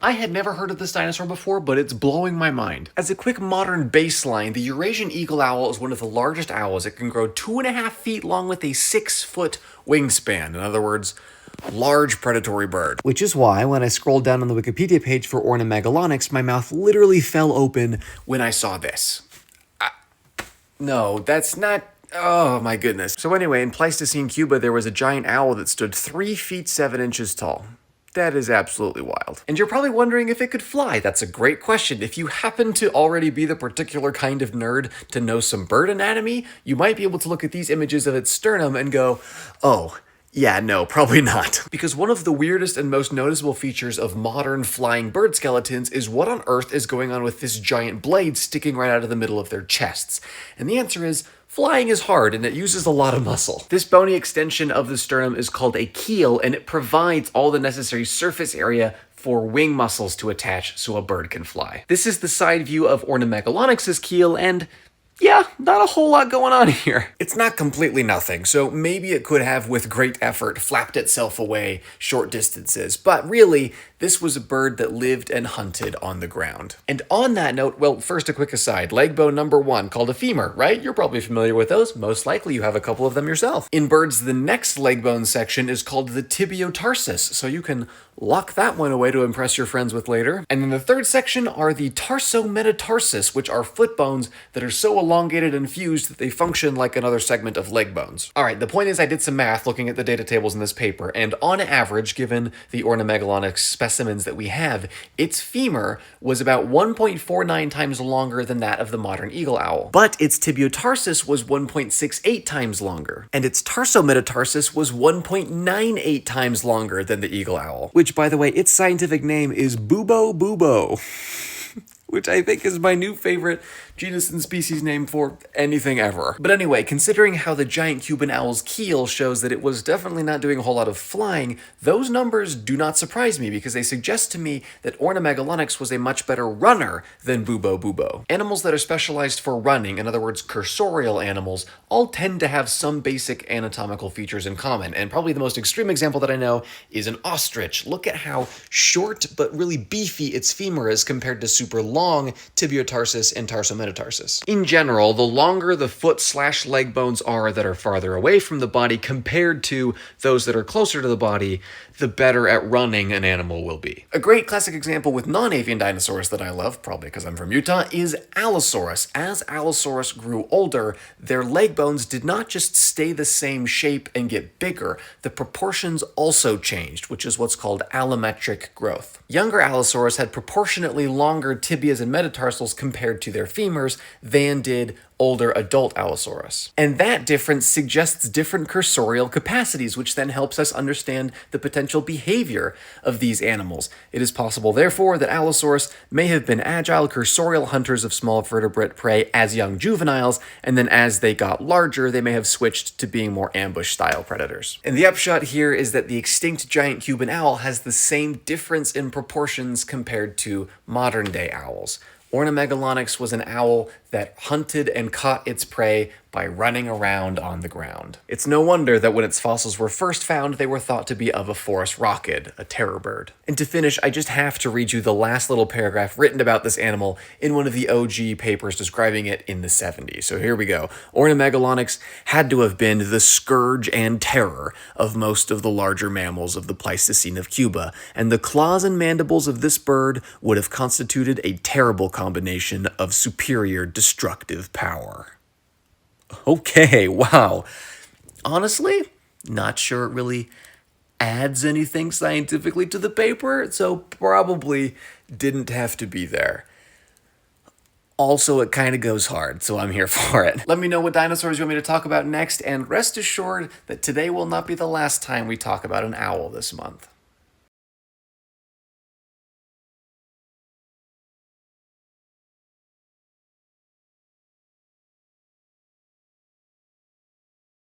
I had never heard of this dinosaur before, but it's blowing my mind. As a quick modern baseline, the Eurasian eagle owl is one of the largest owls. It can grow 2.5 feet long with a 6-foot wingspan. In other words, large predatory bird. Which is why, when I scrolled down on the Wikipedia page for Ornomegalonyx, my mouth literally fell open when I saw this. No, that's not... Oh my goodness. So anyway, in Pleistocene Cuba, there was a giant owl that stood 3 feet 7 inches tall. That is absolutely wild. And you're probably wondering if it could fly. That's a great question. If you happen to already be the particular kind of nerd to know some bird anatomy, you might be able to look at these images of its sternum and go, oh, yeah, no, probably not. Because one of the weirdest and most noticeable features of modern flying bird skeletons is what on earth is going on with this giant blade sticking right out of the middle of their chests. And the answer is, flying is hard and it uses a lot of muscle. This bony extension of the sternum is called a keel, and it provides all the necessary surface area for wing muscles to attach so a bird can fly. This is the side view of Ornomegalonyx's keel, and yeah, not a whole lot going on here. It's not completely nothing, so maybe it could have, with great effort, flapped itself away short distances, but really, this was a bird that lived and hunted on the ground. And on that note, well, first a quick aside, leg bone number 1, called a femur, right? You're probably familiar with those. Most likely you have a couple of them yourself. In birds, the next leg bone section is called the tibiotarsus, so you can lock that one away to impress your friends with later. And then the third section are the tarsometatarsus, which are foot bones that are so elongated and fused that they function like another segment of leg bones. All right, the point is I did some math looking at the data tables in this paper, and on average, given the Ornomegalonyx specimens that we have, its femur was about 1.49 times longer than that of the modern eagle owl. But its tibiotarsus was 1.68 times longer, and its tarsometatarsus was 1.98 times longer than the eagle owl, which, by the way, its scientific name is Bubo bubo, which I think is my new favorite genus and species name for anything ever. But anyway, considering how the giant Cuban owl's keel shows that it was definitely not doing a whole lot of flying, those numbers do not surprise me because they suggest to me that Ornomegalonyx was a much better runner than Bubo bubo. Animals that are specialized for running, in other words, cursorial animals, all tend to have some basic anatomical features in common, and probably the most extreme example that I know is an ostrich. Look at how short but really beefy its femur is compared to super long tibiotarsus and tarsometatarsus. In general, the longer the foot/leg bones are that are farther away from the body compared to those that are closer to the body, the better at running an animal will be. A great classic example with non-avian dinosaurs that I love, probably because I'm from Utah, is Allosaurus. As Allosaurus grew older, their leg bones did not just stay the same shape and get bigger, the proportions also changed, which is what's called allometric growth. Younger Allosaurus had proportionately longer tibias and metatarsals compared to their femurs than did older adult Allosaurus. And that difference suggests different cursorial capacities, which then helps us understand the potential behavior of these animals. It is possible, therefore, that Allosaurus may have been agile cursorial hunters of small vertebrate prey as young juveniles, and then as they got larger, they may have switched to being more ambush-style predators. And the upshot here is that the extinct giant Cuban owl has the same difference in proportions compared to modern-day owls. Ornomegalonyx was an owl that hunted and caught its prey by running around on the ground. It's no wonder that when its fossils were first found, they were thought to be of a forest rockid, a terror bird. And to finish, I just have to read you the last little paragraph written about this animal in one of the OG papers describing it in the 70s. So here we go. Ornomegalonyx had to have been the scourge and terror of most of the larger mammals of the Pleistocene of Cuba, and the claws and mandibles of this bird would have constituted a terrible combination of superior destructive power. Okay, wow. Honestly, not sure it really adds anything scientifically to the paper, so probably didn't have to be there. Also, it kind of goes hard, so I'm here for it. Let me know what dinosaurs you want me to talk about next, and rest assured that today will not be the last time we talk about an owl this month.